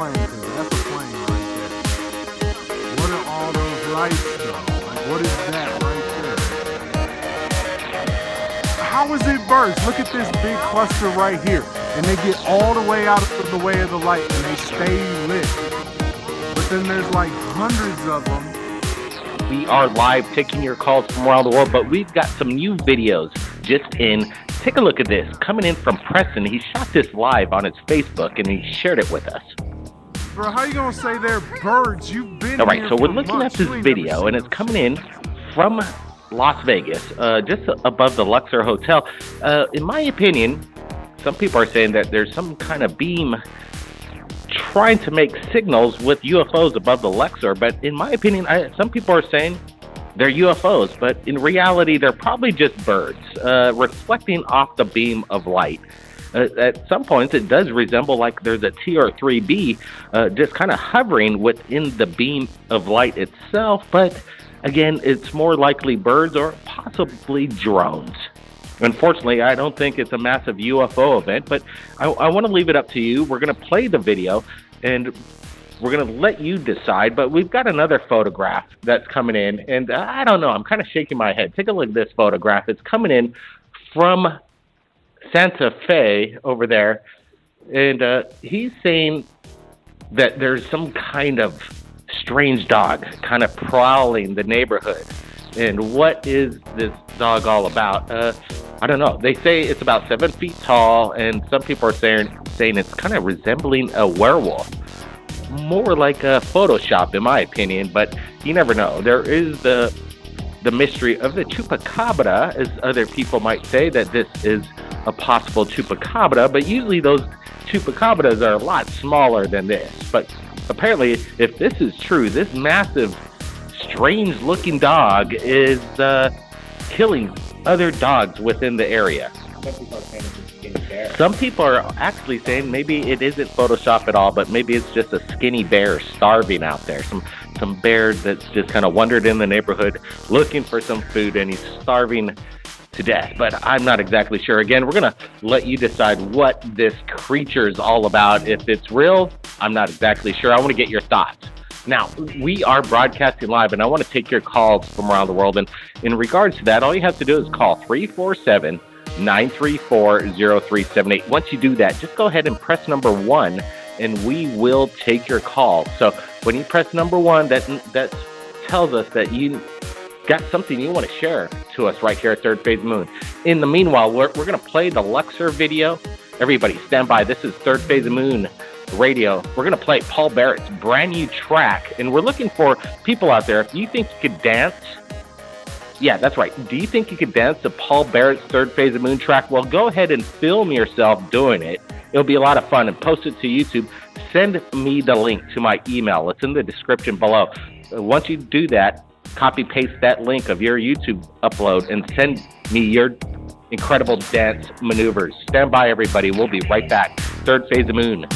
plane, because that's a plane right there. What are all those lights, though? Like, what is that right there? How is it burst? Look at this big cluster right here. And they get all the way out of the way of the light, and they stay lit. But then there's like hundreds of them. We are live taking your calls from around the world, but we've got some new videos just in. Take a look at this. Coming in from Preston. He shot this live on his Facebook, and he shared it with us. Bro, how you going to say they're birds? You've been All right, here so we're for looking months. at this video, and it's coming in from Las Vegas, just above the Luxor Hotel. In my opinion, some people are saying that there's some kind of beam trying to make signals with UFOs above the Luxor, but in my opinion, some people are saying they're UFOs, but in reality, they're probably just birds reflecting off the beam of light. At some points, it does resemble like there's a TR-3B just kind of hovering within the beam of light itself, but again, it's more likely birds or possibly drones. Unfortunately, I don't think it's a massive UFO event, but I want to leave it up to you. We're going to play the video, and we're going to let you decide, but we've got another photograph that's coming in, and I don't know. I'm kind of shaking my head. Take a look at this photograph. It's coming in from Santa Fe over there, and he's saying that there's some kind of strange dog kind of prowling the neighborhood. And what is this dog all about? I don't know. They say it's about 7 feet tall, and some people are saying it's kind of resembling a werewolf. More like a Photoshop, in my opinion, but you never know. There is the mystery of the chupacabra, as other people might say, that this is a possible chupacabra, but usually those chupacabras are a lot smaller than this. But apparently, if this is true, this massive strange-looking dog is killing other dogs within the area. Some people are actually saying maybe it isn't Photoshop at all, but maybe it's just a skinny bear starving out there. Some bear that's just kind of wandered in the neighborhood looking for some food, and he's starving to death. But I'm not exactly sure. Again, we're going to let you decide what this creature is all about. If it's real, I'm not exactly sure. I want to get your thoughts. Now, we are broadcasting live, and I want to take your calls from around the world. And in regards to that, all you have to do is call 347-934-0378. Once you do that, just go ahead and press number 1, and we will take your call. So when you press number 1, that tells us that you got something you want to share to us right here at Third Phase Moon. In the meanwhile, we're going to play the Luxor video. Everybody, stand by. This is Third Phase Moon Radio. We're going to play Paul Barrett's brand new track, and we're looking for people out there. If you think you could dance, yeah, that's right. Do you think you could dance to Paul Barrett's Third Phase of Moon track? Well, go ahead and film yourself doing it. It'll be a lot of fun, and post it to YouTube. Send me the link to my email. It's in the description below. Once you do that, copy paste that link of your YouTube upload and send me your incredible dance maneuvers. Stand by, everybody. We'll be right back. Third Phase of Moon.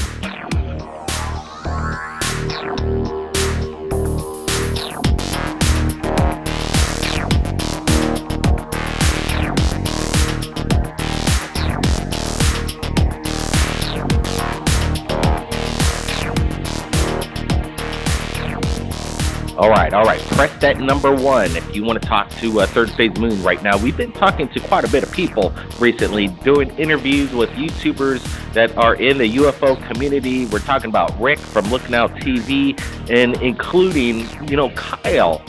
All right. Press that number 1 if you want to talk to Third Phase Moon right now. We've been talking to quite a bit of people recently, doing interviews with YouTubers that are in the UFO community. We're talking about Rick from Looking Out TV, and including, Kyle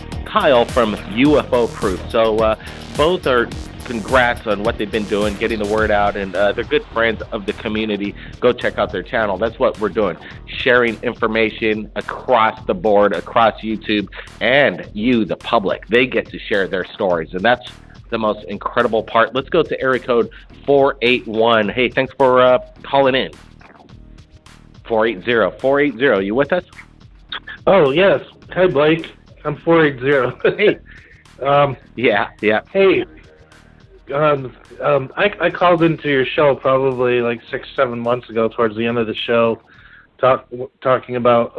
from UFO Proof. So both are congrats on what they've been doing, getting the word out, and they're good friends of the community. Go check out their channel. That's what we're doing, sharing information across the board, across YouTube, and you, the public. They get to share their stories, and that's the most incredible part. Let's go to area code 481. Hey, thanks for calling in. 480. You with us? Oh, yes. Hi, Blake. I'm 480. Hey. Yeah. Hey. I called into your show probably like 6-7 months ago towards the end of the show, talking about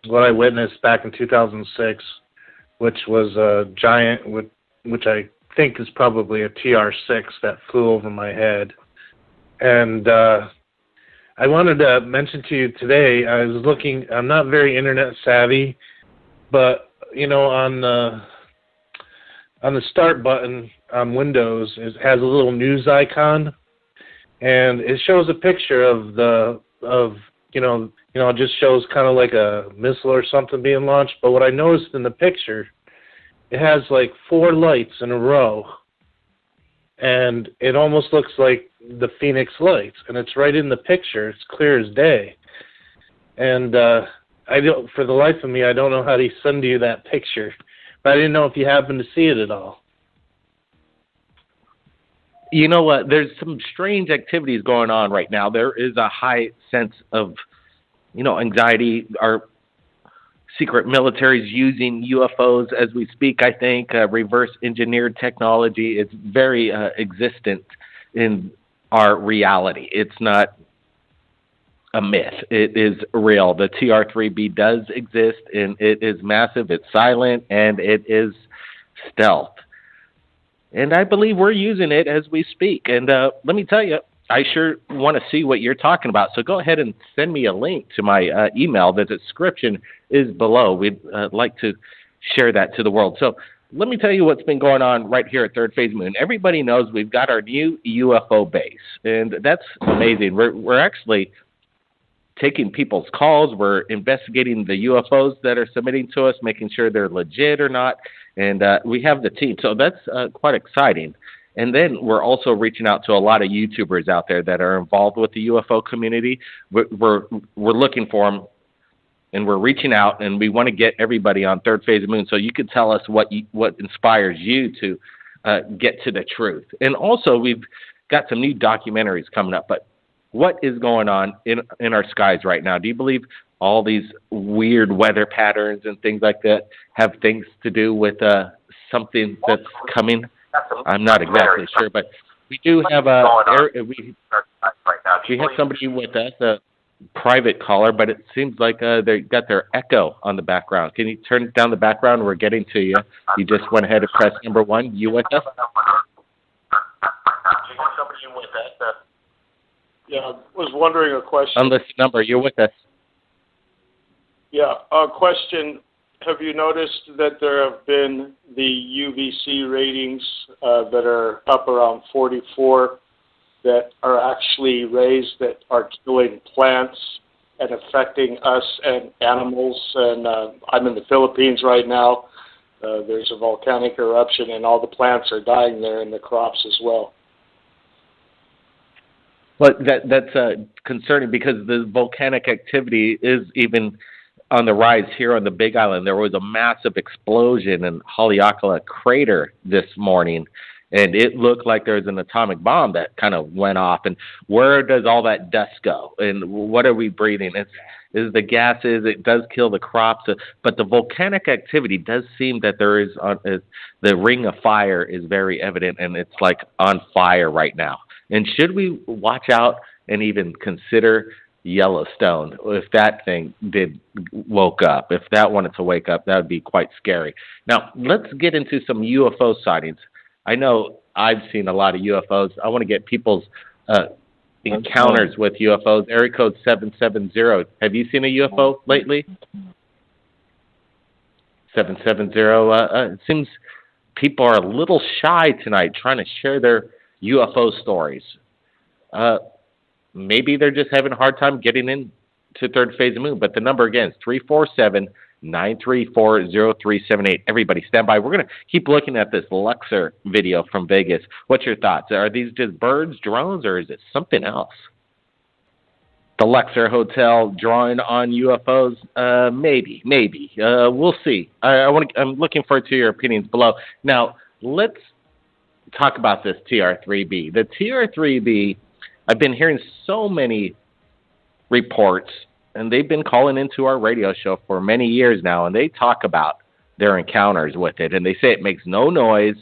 what I witnessed back in 2006, which was a giant, which I think is probably a TR-6 that flew over my head. And I wanted to mention to you today, I was looking, I'm not very internet savvy, but, on the start button on Windows, it has a little news icon, and it shows a picture of it just shows kind of like a missile or something being launched. But what I noticed in the picture, it has like 4 lights in a row, and it almost looks like the Phoenix Lights, and it's right in the picture. It's clear as day. And for the life of me, I don't know how to send you that picture, but I didn't know if you happened to see it at all. You know what? There's some strange activities going on right now. There is a high sense of, anxiety. Our secret military is using UFOs as we speak, I think. Reverse engineered technology is very existent in our reality. It's not a myth. It is real. The TR-3B does exist, and it is massive, it's silent, and it is stealth. And I believe we're using it as we speak. And let me tell you, I sure want to see what you're talking about. So go ahead and send me a link to my email. The description is below. We'd like to share that to the world. So let me tell you what's been going on right here at Third Phase Moon. Everybody knows we've got our new UFO base, and that's amazing. We're actually taking people's calls. We're investigating the UFOs that are submitting to us, making sure they're legit or not, and we have the team. So that's quite exciting. And then we're also reaching out to a lot of YouTubers out there that are involved with the UFO community. We're looking for them, and we're reaching out, and we want to get everybody on Third Phase of Moon. So you could tell us what inspires you to get to the truth. And also, we've got some new documentaries coming up. But what is going on in our skies right now? Do you believe all these weird weather patterns and things like that have things to do with something that's coming? I'm not exactly sure, but we do have we have somebody with us, a private caller, but it seems like they got their echo on the background. Can you turn down the background? We're getting to you. You just went ahead and pressed number 1. You with us? Yeah, I was wondering a question. On this number, you're with us. Yeah, a question. Have you noticed that there have been the UVC ratings that are up around 44 that are actually rays that are killing plants and affecting us and animals? And I'm in the Philippines right now. There's a volcanic eruption, and all the plants are dying there, and the crops as well. But that's concerning because the volcanic activity is even on the rise here on the Big Island. There was a massive explosion in Haleakala crater this morning, and it looked like there was an atomic bomb that kind of went off. And where does all that dust go? And what are we breathing? It's the gases. It does kill the crops, but the volcanic activity does seem that there is the ring of fire is very evident, and it's like on fire right now. And should we watch out and even consider Yellowstone if that thing woke up? If that wanted to wake up, that would be quite scary. Now, let's get into some UFO sightings. I know I've seen a lot of UFOs. I want to get people's encounters with UFOs. Area code 770. Have you seen a UFO lately? 770. It seems people are a little shy tonight trying to share their UFO stories. Maybe they're just having a hard time getting in to Third Phase of Moon. But the number again is 347-934-0378. Everybody stand by. We're going to keep looking at this Luxor video from Vegas. What's your thoughts? Are these just birds, drones, or is it something else? The Luxor Hotel drawing on UFOs? Maybe. We'll see. I'm looking forward to your opinions below. Now, let's talk about this TR-3B. The TR-3B, I've been hearing so many reports, and they've been calling into our radio show for many years now, and they talk about their encounters with it, and they say it makes no noise.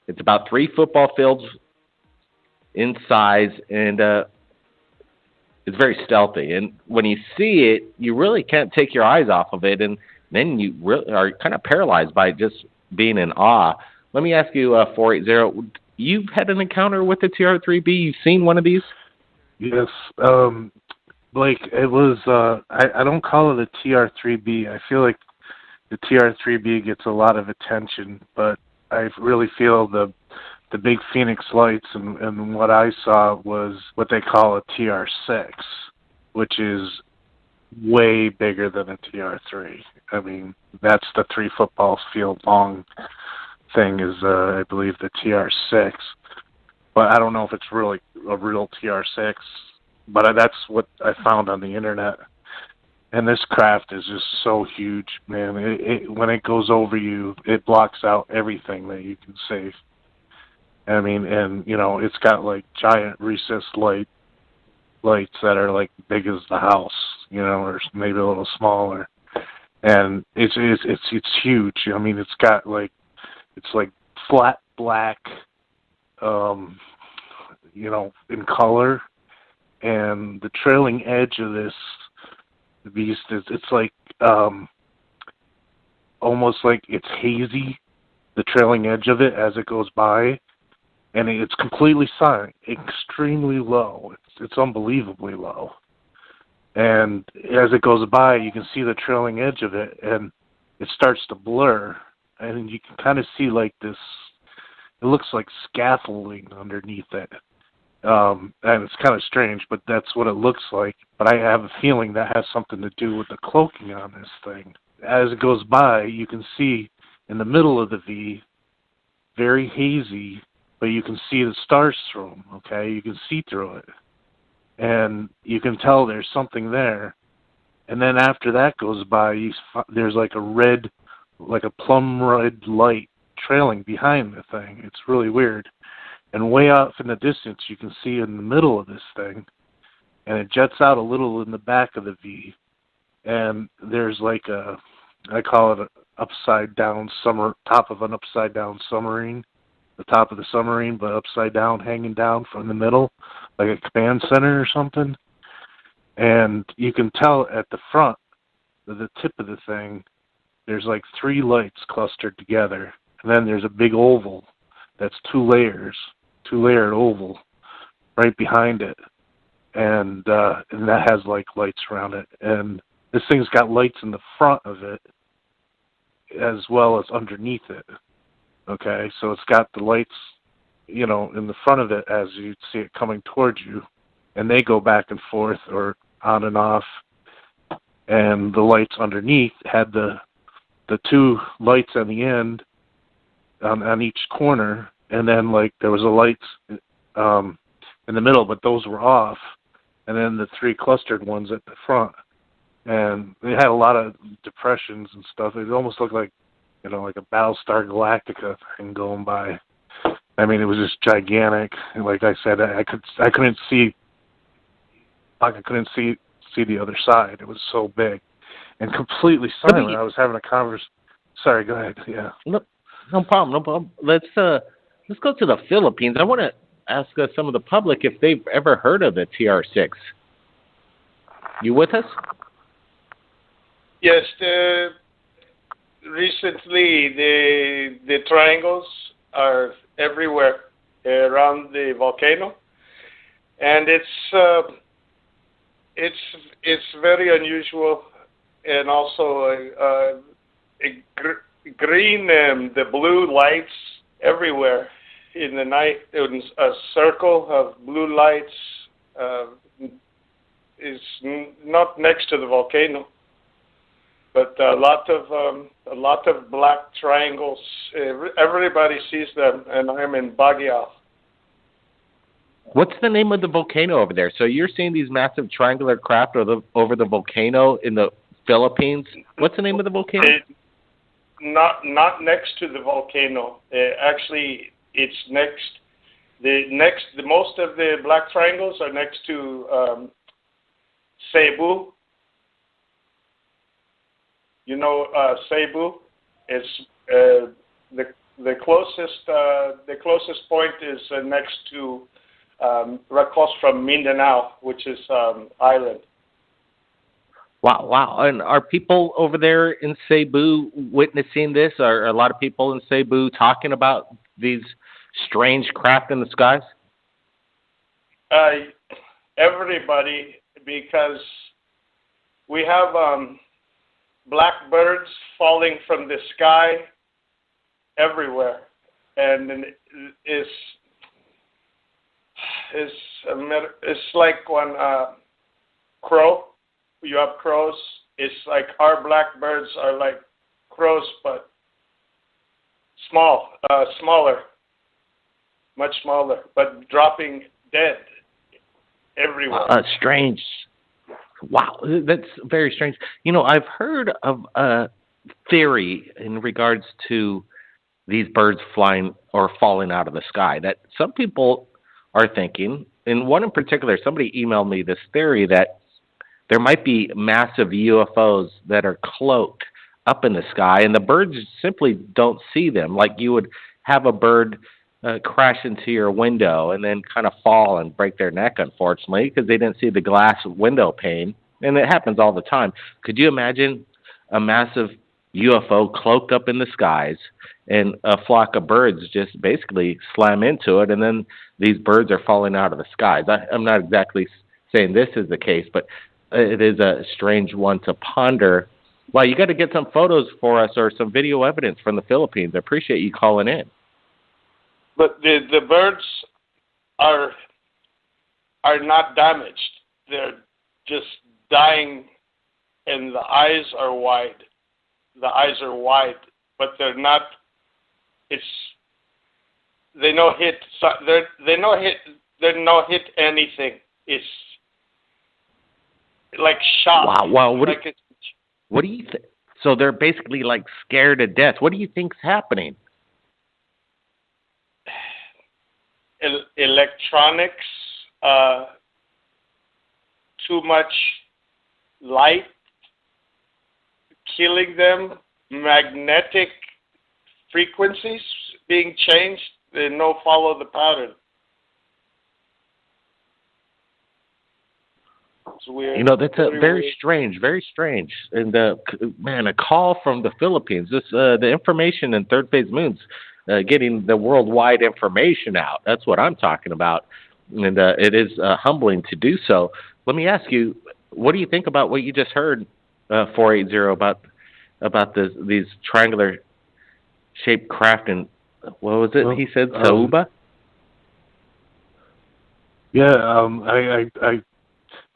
It's about 3 football fields in size, and it's very stealthy. And when you see it, you really can't take your eyes off of it, and then you really are kind of paralyzed by just being in awe. Let me ask you, 480, you've had an encounter with the TR-3B? You've seen one of these? Yes. Blake, it was, I don't call it a TR3B. I feel like the TR3B gets a lot of attention, but I really feel the big Phoenix lights and what I saw was what they call a TR6, which is way bigger than a TR3. I mean, that's the 3 football field long thing is, I believe, the TR6. But I don't know if it's really a real TR6, but that's what I found on the internet. And this craft is just so huge, man. When it goes over you, it blocks out everything that you can see. I mean, and it's got like giant recessed lights that are like big as the house, or maybe a little smaller. And it's huge. I mean, it's got it's like flat black, in color, and the trailing edge of this beast it's like almost like it's hazy, the trailing edge of it as it goes by, and it's completely silent, extremely low. It's unbelievably low, and as it goes by, you can see the trailing edge of it, and it starts to blur, and you can kind of see like this. It looks like scaffolding underneath it. And it's kind of strange, but that's what it looks like. But I have a feeling that has something to do with the cloaking on this thing. As it goes by, you can see in the middle of the V, very hazy, but you can see the stars through them, okay? You can see through it. And you can tell there's something there. And then after that goes by, there's like a plum red light trailing behind the thing. It's really weird. And way off in the distance, you can see in the middle of this thing, and it jets out a little in the back of the V. And there's like I call it an upside down top of an upside down submarine, the top of the submarine, but upside down, hanging down from the middle, like a command center or something. And you can tell at the front, the tip of the thing, there's like 3 lights clustered together. And then there's a big oval that's 2-layered oval right behind it. And that has like lights around it. And this thing's got lights in the front of it as well as underneath it. Okay, so it's got the lights, in the front of it as you see it coming towards you. And they go back and forth or on and off. And the lights underneath had the 2 lights on the end on each corner, and then there was a lights in the middle, but those were off, and then the 3 clustered ones at the front, and they had a lot of depressions and stuff. It almost looked like like a Battlestar Galactica thing going by. I mean, it was just gigantic. And like I said, I couldn't see the other side. It was so big and completely silent. I was having a conversation. Sorry, go ahead. Yeah. No problem. Let's go to the Philippines. I want to ask some of the public if they've ever heard of the TR6. You with us? Yes. Recently, the triangles are everywhere around the volcano, and it's very unusual, and also green and the blue lights everywhere in the night. A circle of blue lights is not next to the volcano, but a lot of black triangles. Everybody sees them, and I'm in Baguio. What's the name of the volcano over there? So you're seeing these massive triangular craft over the volcano in the Philippines. What's the name of the volcano? Not next to the volcano. Actually, it's next. The most of the black triangles are next to Cebu. Cebu. It's the closest point is next to across from Mindanao, which is island. Wow. And are people over there in Cebu witnessing this? Are a lot of people in Cebu talking about these strange craft in the skies? everybody, because we have blackbirds falling from the sky everywhere, and it's like when crow. You have crows. It's like our blackbirds are like crows, but smaller, much smaller, but dropping dead everywhere. Strange. Wow, that's very strange. I've heard of a theory in regards to these birds flying or falling out of the sky that some people are thinking, and one in particular, somebody emailed me this theory that there might be massive UFOs that are cloaked up in the sky, and the birds simply don't see them. Like you would have a bird crash into your window and then kind of fall and break their neck, unfortunately, because they didn't see the glass window pane, and it happens all the time. Could you imagine a massive UFO cloaked up in the skies and a flock of birds just basically slam into it, and then these birds are falling out of the skies? I'm not exactly saying this is the case, but it is a strange one to ponder. Well, you got to get some photos for us or some video evidence from the Philippines. I appreciate you calling in. But the birds are not damaged. They're just dying, and the eyes are wide. The eyes are wide, but they're not. They're no hit anything. It's like shock. Wow. What do you think? So they're basically like scared to death. What do you think's happening? Electronics, too much light, killing them, magnetic frequencies being changed. They no follow the pattern. It's weird. That's very strange, very strange. And man, a call from the Philippines. This the information in Third Phase Moons, getting the worldwide information out. That's what I'm talking about, and it is humbling to do so. Let me ask you, what do you think about what you just heard, 480, about these triangular shaped craft, and what was it he said, Sauba? Yeah,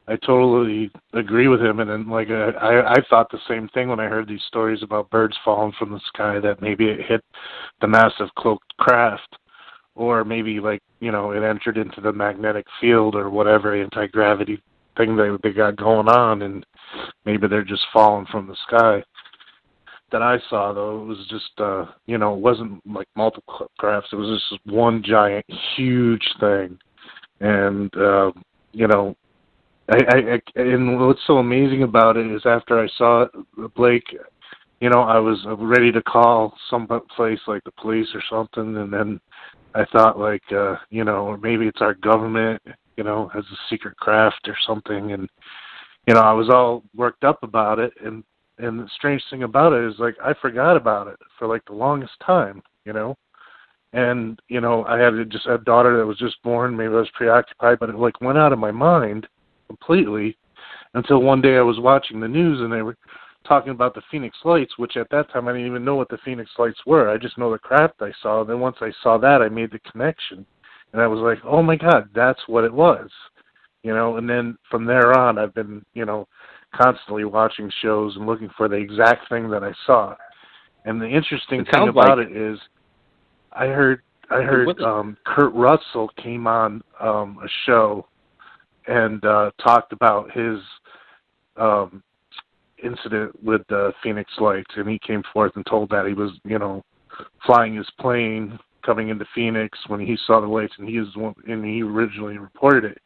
I totally agree with him, and then I thought the same thing when I heard these stories about birds falling from the sky, that maybe it hit the massive cloaked craft, or maybe it entered into the magnetic field or whatever anti-gravity thing they got going on, and maybe they're just falling from the sky. That I saw, though, it was just it wasn't like multiple crafts. It was just one giant, huge thing, and and what's so amazing about it is after I saw it, Blake, I was ready to call some place like the police or something, and then I thought or maybe it's our government, has a secret craft or something, and I was all worked up about it, and the strange thing about it is I forgot about it for the longest time, and I had a daughter that was just born. Maybe I was preoccupied, but it went out of my mind completely until one day I was watching the news and they were talking about the Phoenix Lights, which at that time I didn't even know what the Phoenix Lights were. I just know the craft I saw. Then once I saw that, I made the connection, and I was like, oh my God, that's what it was, and then from there on I've been, constantly watching shows and looking for the exact thing that I saw. And the interesting thing about it is I heard Kurt Russell came on a show and talked about his incident with the Phoenix Lights, and he came forth and told that he was, flying his plane coming into Phoenix when he saw the lights, and he originally reported it.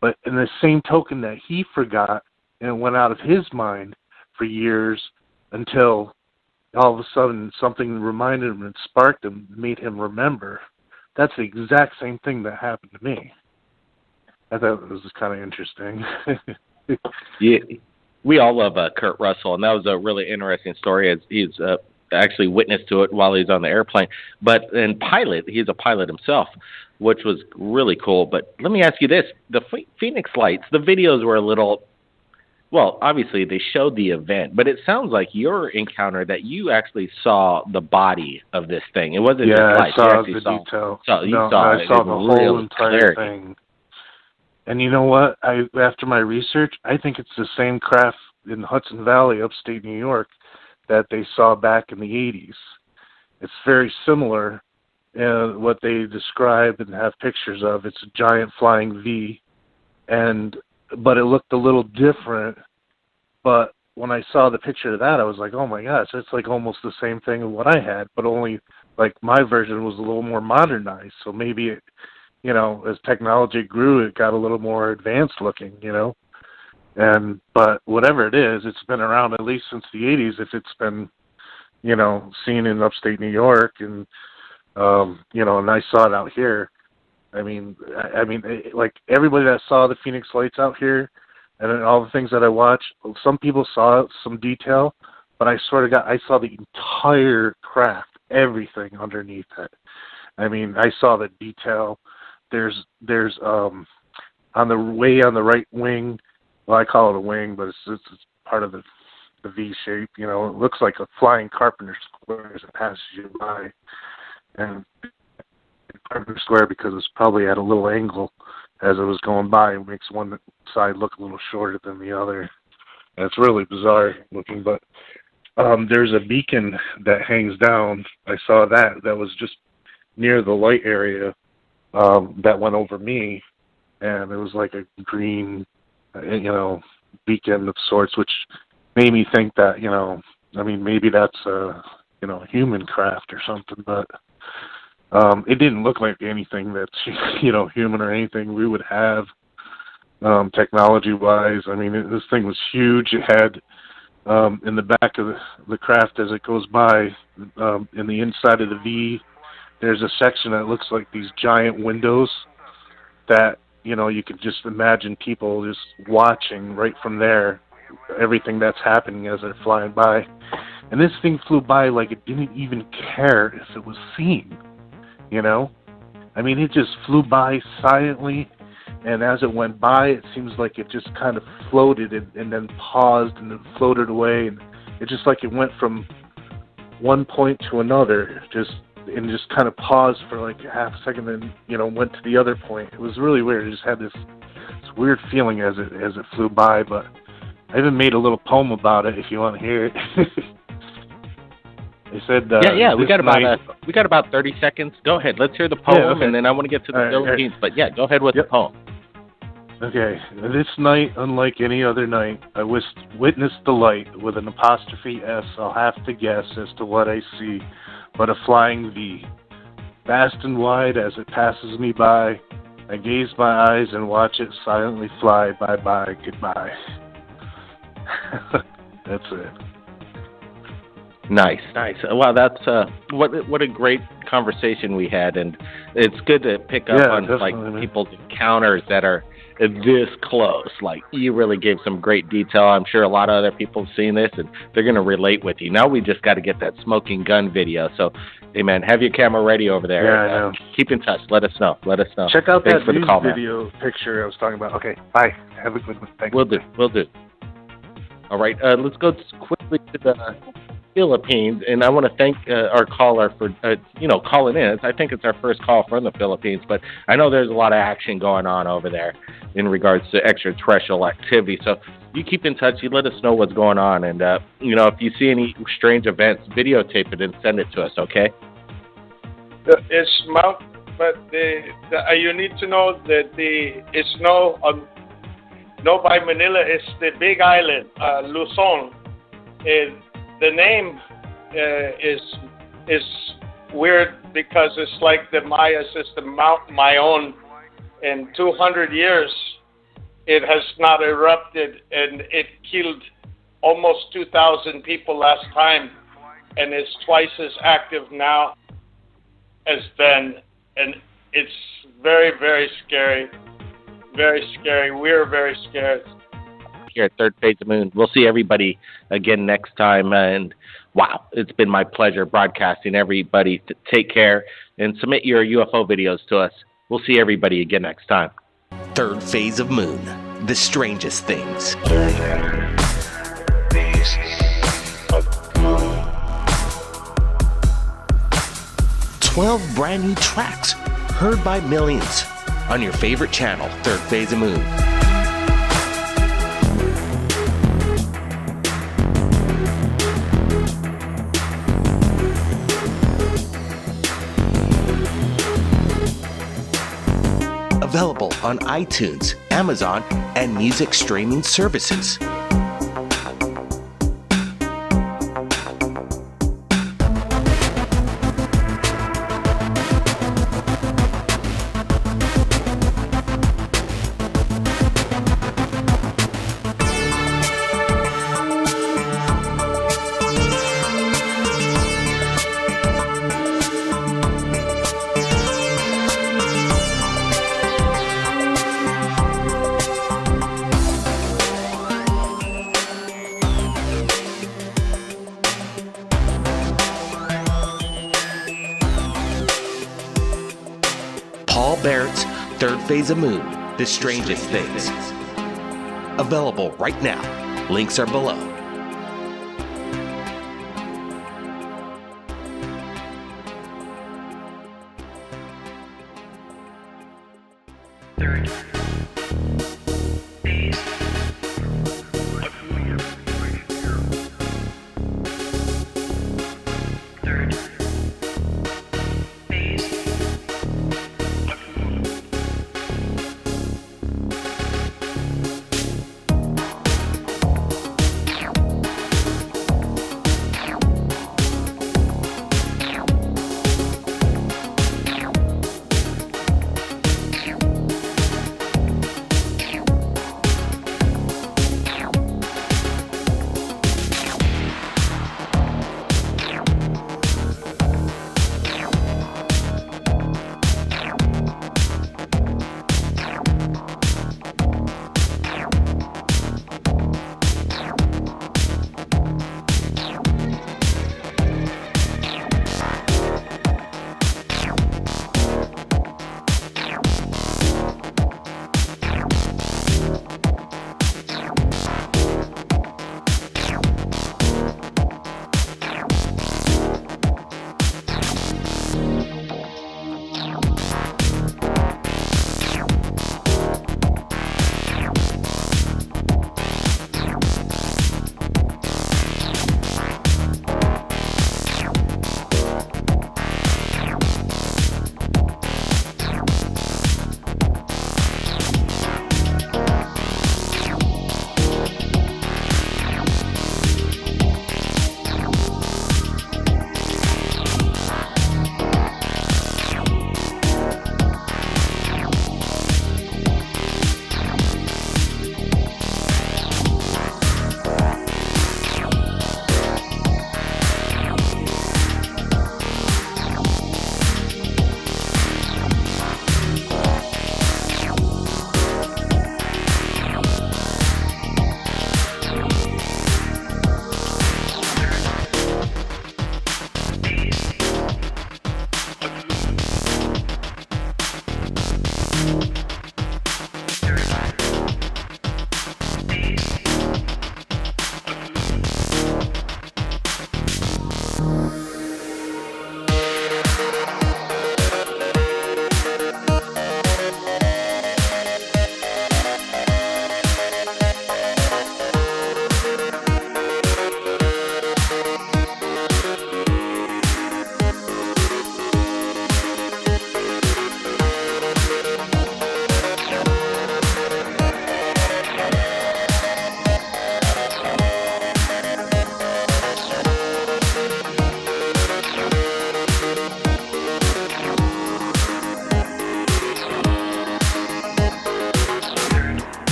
But in the same token that he forgot, and it went out of his mind for years until all of a sudden something reminded him and sparked him, made him remember. That's the exact same thing that happened to me. I thought it was kind of interesting. Yeah, we all love Kurt Russell, and that was a really interesting story. As he's actually witnessed to it while he's on the airplane. But and pilot, he's a pilot himself, which was really cool. But let me ask you this: the Phoenix Lights, the videos were a little. Well, obviously they showed the event, but it sounds like your encounter that you actually saw the body of this thing. It wasn't just lights. I saw you actually the saw, detail. I saw the whole entire thing. And you know what? After my research, I think it's the same craft in Hudson Valley, upstate New York, that they saw back in the 80s. It's very similar in what they describe and have pictures of. It's a giant flying V, but it looked a little different. But when I saw the picture of that, I was like, oh my gosh, it's like almost the same thing as what I had, but only like my version was a little more modernized. So maybe it, as technology grew, it got a little more advanced looking, but whatever it is, it's been around at least since the 80s. If it's been, seen in upstate New York and, and I saw it out here. I mean, like everybody that saw the Phoenix Lights out here and all the things that I watched, some people saw some detail, but I sort of I saw the entire craft, everything underneath it. I mean, I saw the detail. There's on the right wing, well, I call it a wing, but it's part of the V shape. It looks like a flying carpenter square as it passes you by. And carpenter square, because it's probably at a little angle as it was going by, it makes one side look a little shorter than the other. And it's really bizarre looking, but there's a beacon that hangs down. I saw that was just near the light area that went over me, and it was like a green, beacon of sorts, which made me think that, maybe that's a human craft or something, but it didn't look like anything that's, human or anything we would have technology-wise. I mean, this thing was huge. It had in the back of the craft as it goes by, in the inside of the V, there's a section that looks like these giant windows that, you could just imagine people just watching right from there, everything that's happening as they're flying by. And this thing flew by like it didn't even care if it was seen, I mean, it just flew by silently, and as it went by, it seems like it just kind of floated and then paused and then floated away, and it just like it went from one point to another, just kind of paused for like a half a second, then went to the other point. It was really weird. It just had this weird feeling as it flew by. But I even made a little poem about it if you want to hear it. They said we got about 30 seconds. Go ahead, let's hear the poem, okay. And then I want to get to the Philippines. Right. But yeah, go ahead with the poem. Okay. This night, unlike any other night, I witnessed the light with an apostrophe S. I'll have to guess as to what I see, but a flying V. Vast and wide as it passes me by, I gaze my eyes and watch it silently fly. Bye-bye, goodbye. That's it. Nice. Wow, that's what a great conversation we had, and it's good to pick up on like people's encounters that are this close. Like, you really gave some great detail. I'm sure a lot of other people have seen this, and they're going to relate with you. Now we just got to get that smoking gun video. So, hey, man, have your camera ready over there. Yeah, I know. Keep in touch. Let us know. Check out Thanks that news video picture I was talking about. Okay, bye. Have a good one. Thanks. Will do. All right, let's go quickly to the Philippines, and I want to thank our caller for calling in. I think it's our first call from the Philippines, but I know there's a lot of action going on over there in regards to extraterrestrial activity. So you keep in touch. You let us know what's going on, and if you see any strange events, videotape it and send it to us. Okay? It's Mount, but you need to know that it's no by Manila. It's the Big Island, Luzon. The name is weird because it's like the Maya system, Mount Mayon. In 200 years, it has not erupted, and it killed almost 2,000 people last time, and it's twice as active now as then. And it's very, very scary. Very scary. We're very scared. here at Third Phase of Moon. We'll see everybody again next time. And wow, it's been my pleasure broadcasting. Everybody, take care and submit your UFO videos to us. We'll see everybody again next time. Third Phase of Moon, the strangest things. 12 brand new tracks heard by millions on your favorite channel, Third Phase of Moon. Available on iTunes, Amazon, and music streaming services. Paul Barrett's Third Phase of Moon, the strangest things. Available right now. Links are below. Third phase of moon. Third phase of moon.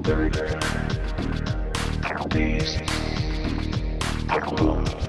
These will